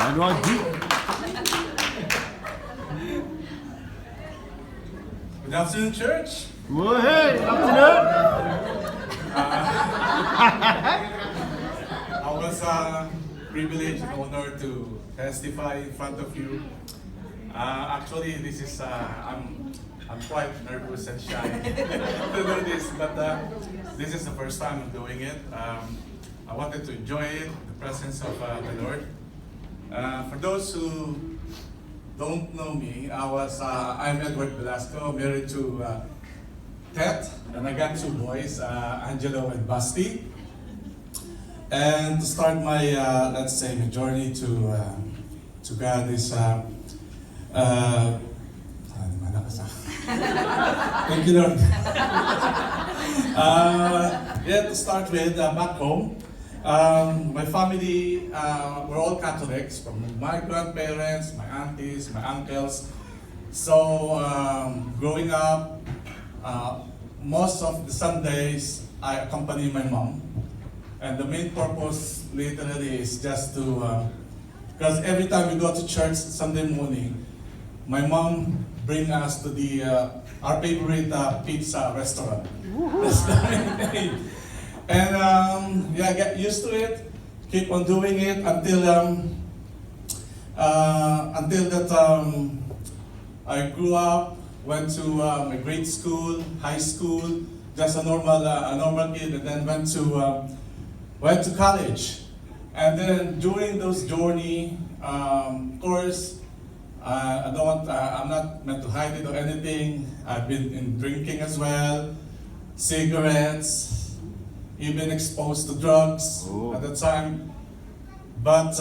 Edward V. Good afternoon, church. Well, hey, afternoon. I was privileged and honored to testify in front of you. Actually, this is I'm quite nervous and shy to do this, but this is the first time I'm doing it. I wanted to enjoy it, the presence of the Lord. For those who don't know me, I'm Edward VeLAsCo, married to Ted, and I got two boys, Angelo and Basti. And to start my, let's say, my journey to God is, thank you, Lord. To start with, back home, my family, we're all Catholics, from my grandparents, my aunties, my uncles. So, growing up, most of the Sundays, I accompany my mom. And the main purpose literally is just to, because every time we go to church Sunday morning, my mom brings us to our favorite pizza restaurant. That's the main thing. And I get used to it, keep on doing it until that I grew up, went to my grade school, high school, just a normal kid, and then went to college. And then during those journey, of course, I'm not meant to hide it or anything. I've been in drinking as well, cigarettes, even exposed to drugs at the time. But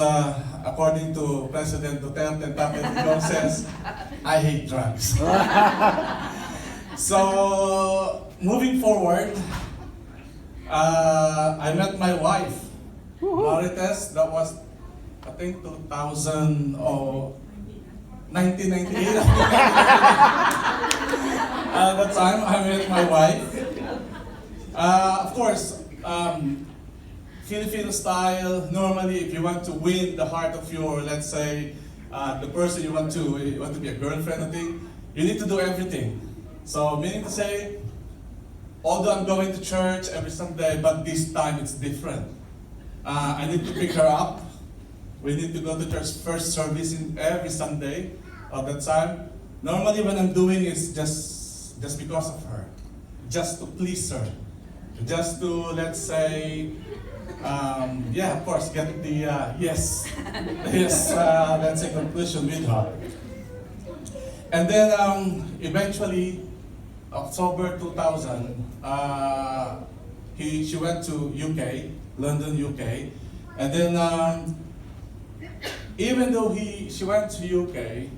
according to President Duterte, says, I hate drugs. So moving forward, I met my wife, Marites. That was, I think, 2000 or 1998. At that time, I met my wife. Of course, Filipino style. Normally, if you want to win the heart of your, let's say, the person you want to be a girlfriend, I think, you need to do everything. So, meaning to say, although I'm going to church every Sunday, but this time it's different. I need to pick her up. We need to go to church first service every Sunday at that time. Normally when I'm doing it's just because of her. Just to please her. Just to, let's say, of course, get the let's say, conclusion with her. And then eventually, October 2000, she went to UK, London, UK, and then even though she went to UK,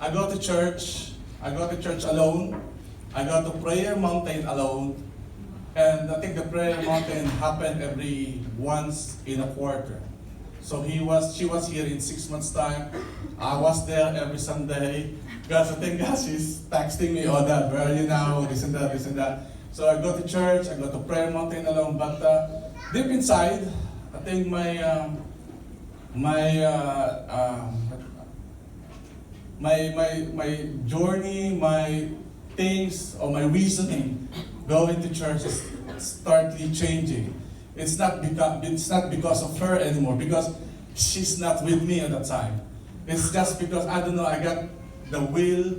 I go to church alone. I go to prayer mountain alone, and I think the prayer mountain happened every once in a quarter. So she was here in 6 months' time. I was there every Sunday. Because I think she's texting me, oh Dad, where are you now? This and that, this and that. So I go to church, I go to prayer mountain alone, but deep inside, I think my journey, my things, or my reasoning going to church is startly changing. It's not because of her anymore, because she's not with me at that time. It's just because, I don't know, I got the will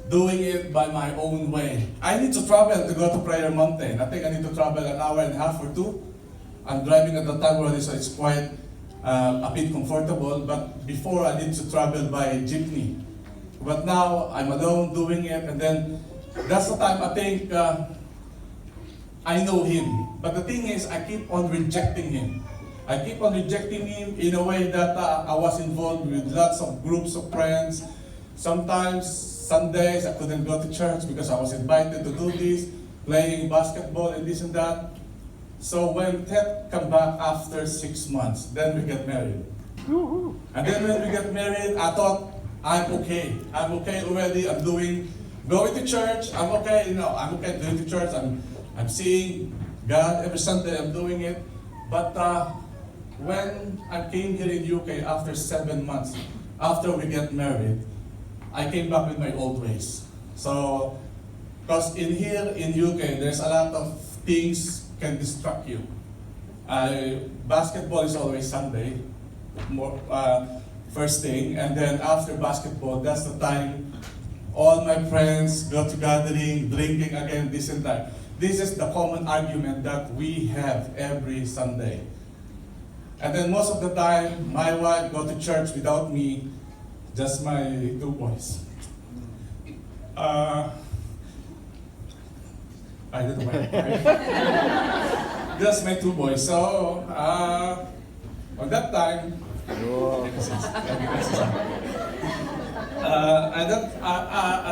doing it by my own way. I need to travel to go to Prayer Mountain. I think I need to travel an hour and a half or two. I'm driving at the time already, so it's quite a bit comfortable. But before, I need to travel by jeepney. But now, I'm alone doing it, and then that's the time I think I know him. But the thing is, I keep on rejecting him. I keep on rejecting him in a way that I was involved with lots of groups of friends. Sometimes, Sundays, I couldn't go to church because I was invited to do this, playing basketball and this and that. So when Ted came back after 6 months, then we get married. And then when we get married, I thought, I'm okay. I'm okay already. I'm going to church. I'm okay. I'm okay going to church. I'm seeing God every Sunday. I'm doing it. But when I came here in UK after 7 months, after we get married, I came back with my old ways. So, because in here in UK, there's a lot of things can distract you. Basketball is always Sunday, first thing, and then after basketball, that's the time all my friends go to gathering, drinking again, this and that. This is the common argument that we have every Sunday. And then most of the time, my wife go to church without me, just my two boys. I don't know why. Just my two boys. So, on that time, at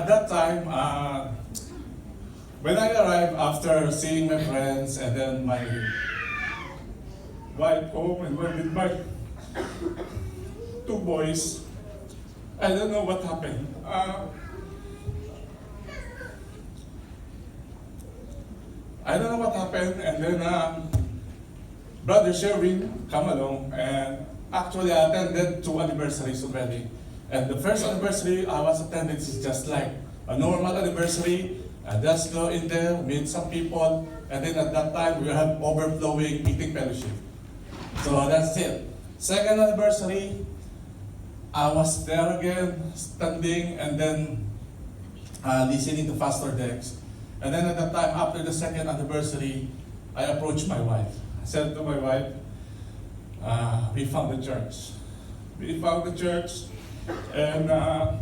that time, when I arrived after seeing my friends and then my wife home and went with my two boys, I don't know what happened. I don't know what happened, and then Brother Sherwin come along, and actually I attended 2 anniversaries already. And the first anniversary I was attending is just like a normal anniversary. I just go in there, meet some people, and then at that time we have overflowing eating fellowship. So that's it. Second anniversary, I was there again, standing, and then listening to Pastor Dex. And then at that time, after the second anniversary, I approached my wife. I said to my wife, we found the church. We found the church, and at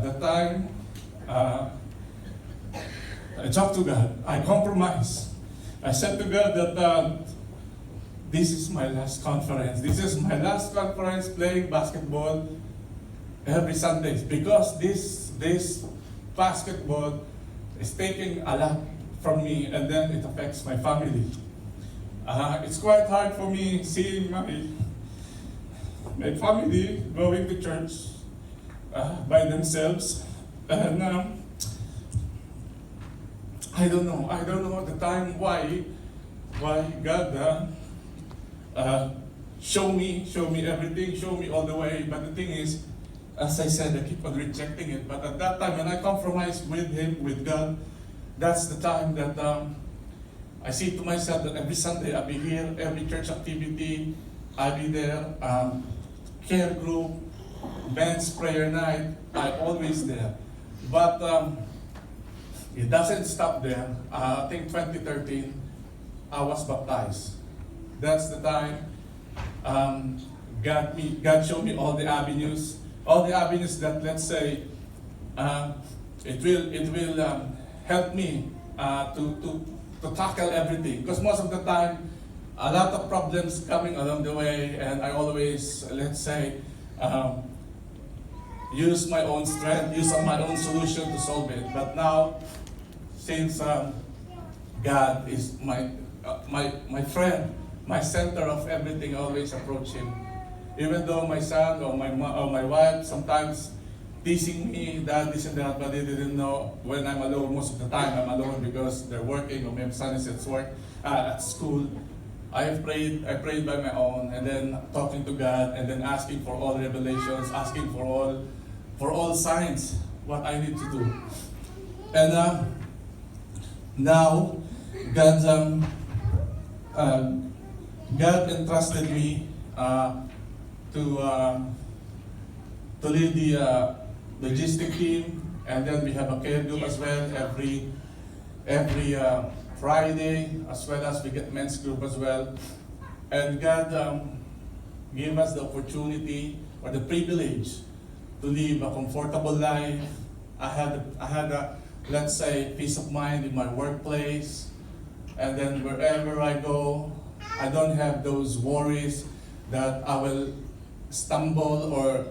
that time, I talked to God. I compromised. I said to God that this is my last conference. This is my last conference playing basketball every Sunday, because this basketball is taking a lot from me, and then it affects my family. It's quite hard for me seeing my family going to church by themselves, and I don't know at the time why God show me everything, show me all the way. But the thing is, as I said, I keep on rejecting it. But at that time, when I compromised with Him, with God, that's the time that I see to myself that every Sunday I'll be here, every church activity, I'll be there, care group, men's prayer night, I'm always there. But it doesn't stop there. I think 2013, I was baptized. That's the time God showed me all the avenues that, let's say, it will help me to tackle everything. Because most of the time, a lot of problems coming along the way, and I always, let's say, use my own strength, use my own solution to solve it. But now, since God is my friend, my center of everything, I always approach Him. Even though my son or my wife sometimes teasing me, that, this and that, but they didn't know when I'm alone. Most of the time I'm alone because they're working, or my son is at work, at school. I prayed by my own, and then talking to God, and then asking for all revelations, asking for all signs, what I need to do. And now, God entrusted me to lead the logistic team, and then we have a care group as well every Friday, as well as we get men's group as well. And God gave us the opportunity or the privilege to live a comfortable life. I had a, let's say, peace of mind in my workplace, and then wherever I go, I don't have those worries that I will stumble or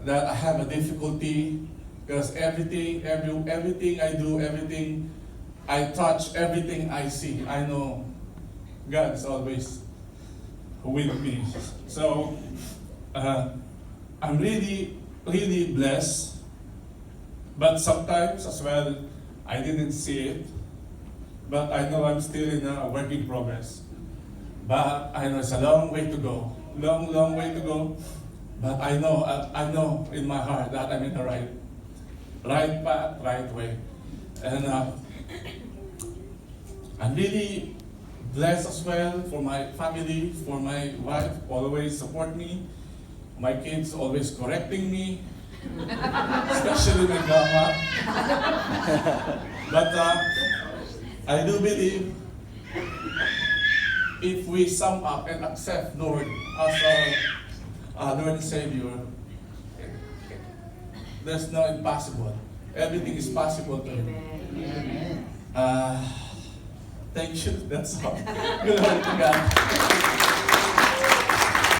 that I have a difficulty, because everything I do, everything I touch, everything I see, I know God is always with me. So I'm really blessed, but sometimes as well I didn't see it, but I know I'm still in a work in progress. But I know it's a long way to go. Long way to go. But I know in my heart that I'm in the right path, right way. And I'm really blessed as well for my family, for my wife, always support me. My kids always correcting me, especially my grandma. But I do believe if we sum up and accept Lord as our Lord and Savior, there's no impossible. Everything is possible to Him. Thank you. That's all. Glory to God.